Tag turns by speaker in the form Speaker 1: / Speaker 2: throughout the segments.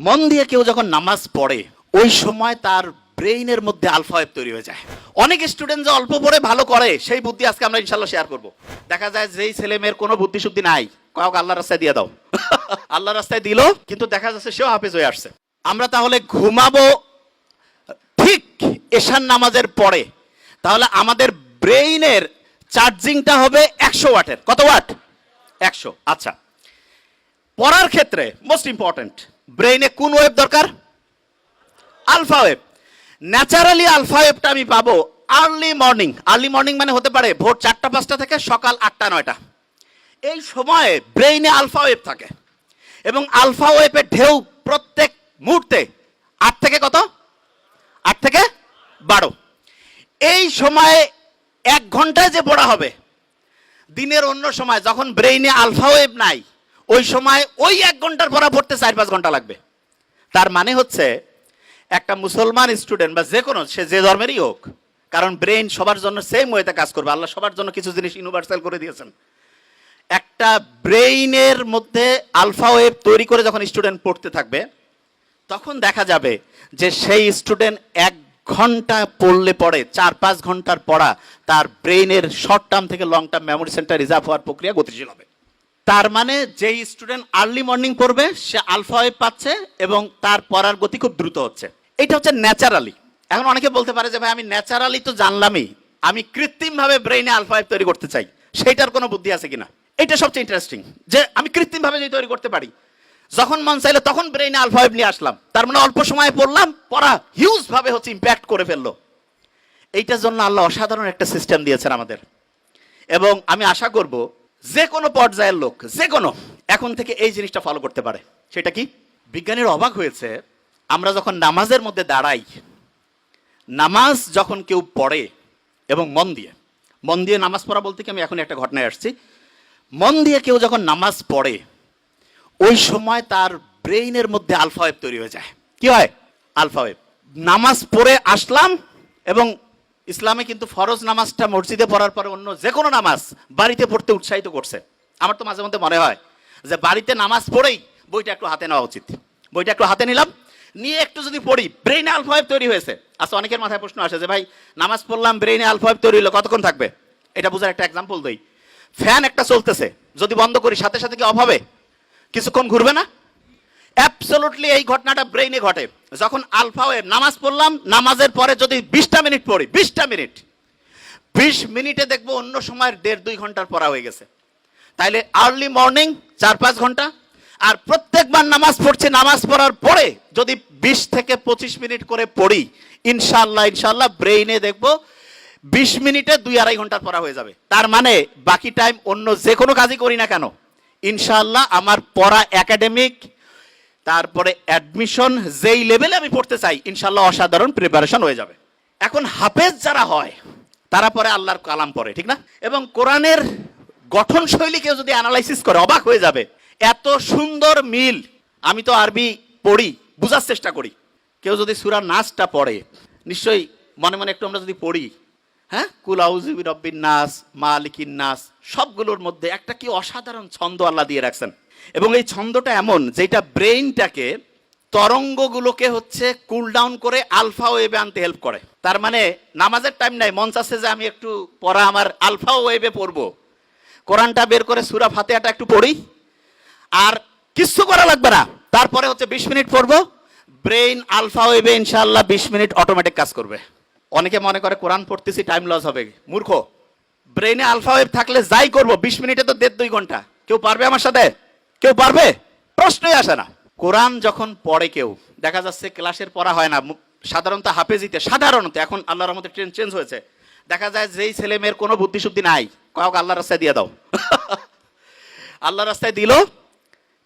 Speaker 1: মন দিয়ে কেউ যখন নামাজ পড়ে ওই সময় তার ব্রেইনের মধ্যে আলফা ওয়েভ তৈরি হয়ে যায়। অনেক স্টুডেন্ট যে অল্প পড়ে ভালো করে সেই বুদ্ধি আজকে আমরা ইনশাল্লাহ শেয়ার করব। দেখা যায় যেই ছেলে মেয়ের কোনো বুদ্ধি শুদ্ধি নাই, কাউকে আল্লাহর রাস্তায় দিয়ে দাও আল্লাহর রাস্তায় দিল, কিন্তু দেখা যাচ্ছে সেও হাফেজ হয়ে আসছে। আমরা তাহলে ঘুমাবো ঠিক এশার নামাজের পরে, তাহলে আমাদের ব্রেইনের চার্জিংটা হবে 100 ওয়াটের। কত ওয়াট? 100। আচ্ছা, পড়ার ক্ষেত্রে মোস্ট ইম্পর্টেন্ট, ব্রেইনে কোন ওয়েভ দরকার? Alpha wave. ন্যাচারালি আলফা ওয়েভটা আমি পাবো আর্লি মর্নিং। আর্লি মর্নিং মানে হতে পারে ভোর 4টা-5টা থেকে সকাল 8টা-9টা। এই সময়ে ব্রেইনে আলফা ওয়েভ থাকে এবং আলফা ওয়েভের ঢেউ প্রত্যেক মুহূর্তে 8 থেকে কত? 8 থেকে 12। এই সময়ে 1 ঘন্টায় যে পড়া হবে, দিনের অন্য সময় যখন ব্রেইনে আলফা ওয়েভ নাই, ওই সময় ওই 1 ঘন্টার পড়া পড়তে 4-5 ঘন্টা লাগবে। তার মানে হচ্ছে একটা মুসলমান স্টুডেন্ট বা যে কোনো, সে যে ধর্মেরই হোক, কারণ ব্রেইন সবার জন্য সেম ওয়েতে কাজ করবে। আল্লাহ সবার জন্য কিছু জিনিস ইউনিভার্সাল করে দিয়েছেন। একটা ব্রেইনের মধ্যে আলফা ওয়েভ তৈরি করে যখন স্টুডেন্ট পড়তে থাকবে, তখন দেখা যাবে যে সেই স্টুডেন্ট 1 ঘন্টা পড়লে পড়ে 4-5 ঘন্টার পড়া তার ব্রেইনের শর্ট টার্ম থেকে long term memory centre reserve হওয়ার প্রক্রিয়া গতিশীল হবে। তার মানে যেই স্টুডেন্ট আর্লি মর্নিং পড়বে সে আলফা ওয়েভ পাচ্ছে এবং তার পড়ার গতি খুব দ্রুত হচ্ছে। এটা হচ্ছে ন্যাচারালি। এখন অনেকে বলতে পারে যে ভাই আমি ন্যাচারালি তো জানলামই, আমি কৃত্রিমভাবে ব্রেইনে আলফা ওয়েভ তৈরি করতে চাই, সেইটার কোনো বুদ্ধি আছে কিনা? এটা সবচেয়ে ইন্টারেস্টিং, যে আমি কৃত্রিমভাবে যদি তৈরি করতে পারি, যখন মন চাইলো তখন ব্রেইনে আলফা ওয়েভ নিয়ে আসলাম, তার মানে অল্প সময়ে পড়লাম, পড়া হিউজ ভাবে হচ্ছে ইম্প্যাক্ট করে ফেললো। এইটার জন্য আল্লাহ অসাধারণ একটা সিস্টেম দিয়েছেন আমাদের, এবং আমি আশা করব যে কোনো পর্যায়ের লোক, যে কোনো, এখন থেকে এই জিনিসটা ফলো করতে পারে। সেটা কি? বিজ্ঞানীরা অবাক হয়েছে, আমরা যখন নামাজের মধ্যে দাঁড়াই, নামাজ যখন কেউ পড়ে এবং মন দিয়ে নামাজ পড়া বলতে কি, আমি এখন একটা ঘটনায় আসছি। মন দিয়ে কেউ যখন নামাজ পড়ে ওই সময় তার ব্রেইনের মধ্যে আলফা ওয়েভ তৈরি হয়ে যায়। কি হয়? Alpha wave. নামাজ পড়ে আসলাম, এবং ইসলামে কিন্তু ফরজ নামাজটা মসজিদে পড়ার পরে অন্য যে কোনো নামাজ বাড়িতে পড়তে উৎসাহিত করছে। আমার তো মাঝে মধ্যে মনে হয় যে বাড়িতে নামাজ পড়েই বইটা একটু হাতে নেওয়া উচিত। বইটা একটু হাতে নিলাম, নিয়ে একটু যদি পড়ি, ব্রেইনে আলফা ওয়েভ তৈরি হয়েছে। আচ্ছা, অনেকের মাথায় প্রশ্ন আসে যে ভাই নামাজ পড়লাম, ব্রেইনে আলফা ওয়েভ তৈরি হলো, কতক্ষণ থাকবে? এটা বোঝার একটা এক্সাম্পল দেই। ফ্যান একটা চলতেছে, যদি বন্ধ করি সাথে সাথে কি অফ হবে? কিছুক্ষণ ঘুরবে না? অ্যাবসলিউটলি এই ঘটনাটা ব্রেইনে ঘটে। যখন আলফা ওয়েভ, নামাজ পড়লাম, নামাজের পরে যদি 20টা মিনিট পড়ি, 20 মিনিটে দেখবো অন্য সময়ের 1.5-2 ঘন্টার পড়া হয়ে গেছে। তাইলে আর্লি মর্নিং 4-5 ঘন্টা, আর প্রত্যেকবার নামাজ পড়ছি, নামাজ পড়ার পরে যদি 20 থেকে 25 মিনিট করে পড়ি, ইনশাআল্লাহ ব্রেইনে দেখবো 20 মিনিটে 2-2.5 ঘন্টার পড়া হয়ে যাবে। তার মানে বাকি টাইম অন্য যে কোনো কাজই করি না কেন, ইনশাআল্লাহ আমার পড়া একাডেমিক, তারপরে অ্যাডমিশন যেই লেভেলে আমি পড়তে চাই, ইনশাআল্লাহ অসাধারণ প্রিপারেশন হয়ে যাবে। এখন হাফেজ যারা হয় তারা পরে আল্লাহর কালাম পড়ে, ঠিক না? এবং কোরআনের গঠন শৈলী কেউ যদি অ্যানালাইসিস করে অবাক হয়ে যাবে, এত সুন্দর মিল। আমি তো আরবি পড়ি, বুঝার চেষ্টা করি। কেউ যদি সূরা নাসটা পড়ে, নিশ্চয়ই মনে মনে একটু আমরা যদি পড়ি, হ্যাঁ, কুল আউযু বিরাব্বিন নাস, মালিকিন নাস, সবগুলোর মধ্যে একটা কি অসাধারণ ছন্দ আল্লাহ দিয়ে রাখছেন। এবং এই ছন্দটা এমন যেটা ব্রেইনটাকে, তরঙ্গগুলোকে হচ্ছে কুল ডাউন করে আলফা ওয়েভে আনতে হেল্প করে। তার মানে নামাজের টাইম নাই, মন চাচ্ছে যে আমি একটু পড়া আমার আলফা ওয়েভে পড়বো, কোরআনটা বের করে সূরা ফাতিহাটা একটু পড়ি, আর কিচ্ছু করা লাগবে না, তারপরে হচ্ছে 20 মিনিট পড়বো, ব্রেইন আলফা ওয়েভে ইনশাআল্লাহ 20 মিনিট অটোমেটিক কাজ করবে। অনেকে মনে করে কোরআন পড়তেছি টাইম লস হবে, মূর্খ। ব্রেইনে আলফা ওয়েভ থাকলে যাই করবো 20 মিনিটে তো 1.5-2 ঘন্টা। কেউ পারবে আমার সাথে? কেউ পারবে? প্রশ্নই আসে না। কোরআন যখন পড়ে কেউ, দেখা যাচ্ছে ক্লাসের পড়া হয় না, সাধারণত হাফেজিতে, সাধারণত এখন আল্লাহর রহমতে ট্রেন্ড চেঞ্জ হয়েছে, দেখা যায় যেই ছেলে মেয়ের কোনো বুদ্ধি শুদ্ধি নাই, কাউকে আল্লাহর রাস্তায় দিয়ে দাও আল্লাহর রাস্তায় দিল,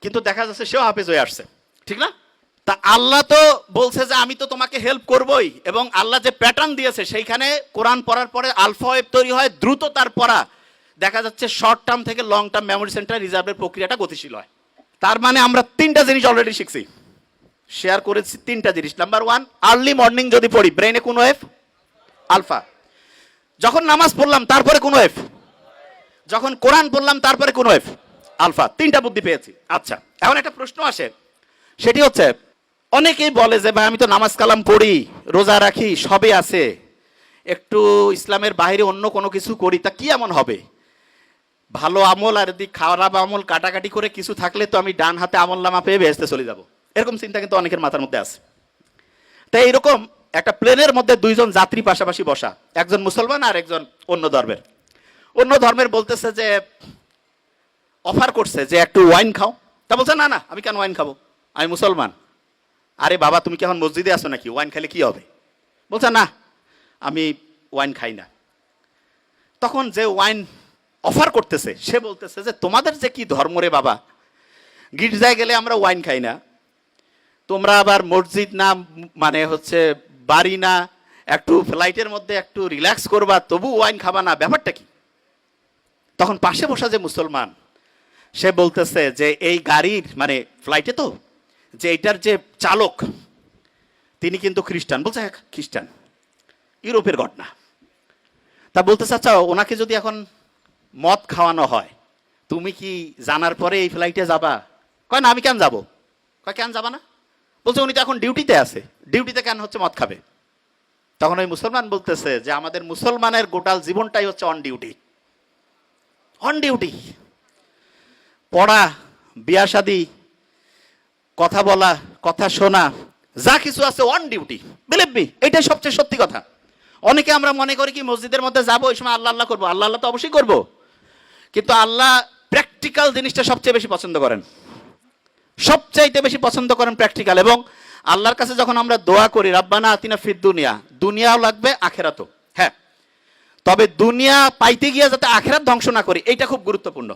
Speaker 1: কিন্তু দেখা যাচ্ছে সেও হাফেজ হয়ে আসছে, ঠিক না? তা আল্লাহ তো বলছে যে আমি তো তোমাকে হেল্প করবই, এবং আল্লাহ যে প্যাটার্ন দিয়েছে সেইখানে কোরআন পড়ার পরে আলফা ওয়েভ তৈরি হয়, দ্রুত তার পড়া, দেখা যাচ্ছে শর্ট টার্ম থেকে লং টার্ম মেমোরি সেন্টার রিজার্ভের প্রক্রিয়াটা গতিশীল হয়। তার মানে আমরা 3টা জিনিস অলরেডি শিখছি, শেয়ার করেছি 3টা জিনিস। নাম্বার 1, আর্লি মর্নিং যদি পড়ি, ব্রেইনে কোন ওয়েভ? আলফা। যখন নামাজ পড়লাম তারপরে কোন ওয়েভ? যখন কোরআন পড়লাম তারপরে কোন ওয়েভ? আলফা। 3টা বুদ্ধি পেয়েছি। আচ্ছা, এখন একটা প্রশ্ন আসে, সেটি হচ্ছে অনেকেই বলে যে ভাই আমি তো নামাজ কালাম পড়ি, রোজা রাখি, সবই আছে, একটু ইসলামের বাইরে অন্য কোনো কিছু করি, তা কি এমন হবে? ভালো আমল আর যদি খারাপ আমল কাটাকাটি করে কিছু থাকলে তো আমি ডান হাতে আমল নামা পেয়ে বেহেশতে চলে যাব, এরকম চিন্তা কিন্তু অনেকের মাথার মধ্যে আছে। তাই এইরকম একটা প্লেনের মধ্যে দুইজন যাত্রী পাশাপাশি বসা, একজন মুসলমান আর একজন অন্য ধর্মের। অন্য ধর্মের বলতেছে যে, অফার করছে যে একটু ওয়াইন খাও। তা বলছে না না, আমি কেন ওয়াইন খাবো, আমি মুসলমান। আরে বাবা, তুমি কি এখন মসজিদে আসো নাকি, ওয়াইন খেলে কি হবে? বলছে না, আমি ওয়াইন খাই না। তখন যে ওয়াইন অফার করতেছে সে বলতেছে যে তোমাদের যে কি ধর্ম রে বাবা, গির্জায় গেলে আমরা ওয়াইন খাই না, তোমরা আবার মসজিদ না, মানে হচ্ছে বাড়ি না, একটু ফ্লাইটের মধ্যে একটু রিল্যাক্স করবা তবু ওয়াইন খাবা না, ব্যাপারটা কি? তখন পাশে বসা যে মুসলমান সে বলতেছে যে এই গাড়ির মানে ফ্লাইটে তো যে এটার যে চালক তিনি কিন্তু খ্রিস্টান। বলছে হ্যাঁ খ্রিস্টান, ইউরোপের ঘটনা। তা বলতেছে আচ্ছা ওনাকে যদি এখন মদ খাওয়ানো হয় তুমি কি জানার পরে এই ফ্লাইটে যাবা? কয় না, আমি কেন যাবো। কয় কেন যাবা না? বলছে উনি তো এখন ডিউটিতে আছে, ডিউটিতে কেন হচ্ছে মদ খাবে? তখন ওই মুসলমান বলতেছে যে আমাদের মুসলমানের গোটাল জীবনটাই হচ্ছে অন ডিউটি। অন ডিউটি, পড়া, বিয়া শাদী, কথা বলা, কথা শোনা, যা কিছু আছে অন ডিউটি। বিলিভ মি, এটাই সবচেয়ে সত্যি কথা। অনেকে আমরা মনে করি কি মসজিদের মধ্যে যাবো, ওই সময় আল্লাহ আল্লাহ করবো। আল্লাহ আল্লাহ তো অবশ্যই করবো, কিন্তু আল্লাহ প্র্যাকটিক্যাল জিনিসটা সবচেয়ে বেশি পছন্দ করেন, সবচাইতে বেশি পছন্দ করেন প্র্যাকটিক্যাল। এবং আল্লাহর কাছে যখন আমরা দোয়া করি রাব্বানা আতিনা ফিদ দুনিয়া, দুনিয়াও লাগবে আখেরাতও, হ্যাঁ, তবে দুনিয়া পাইতে গিয়ে যাতে আখেরাত ধ্বংস না করি, এইটা খুব গুরুত্বপূর্ণ।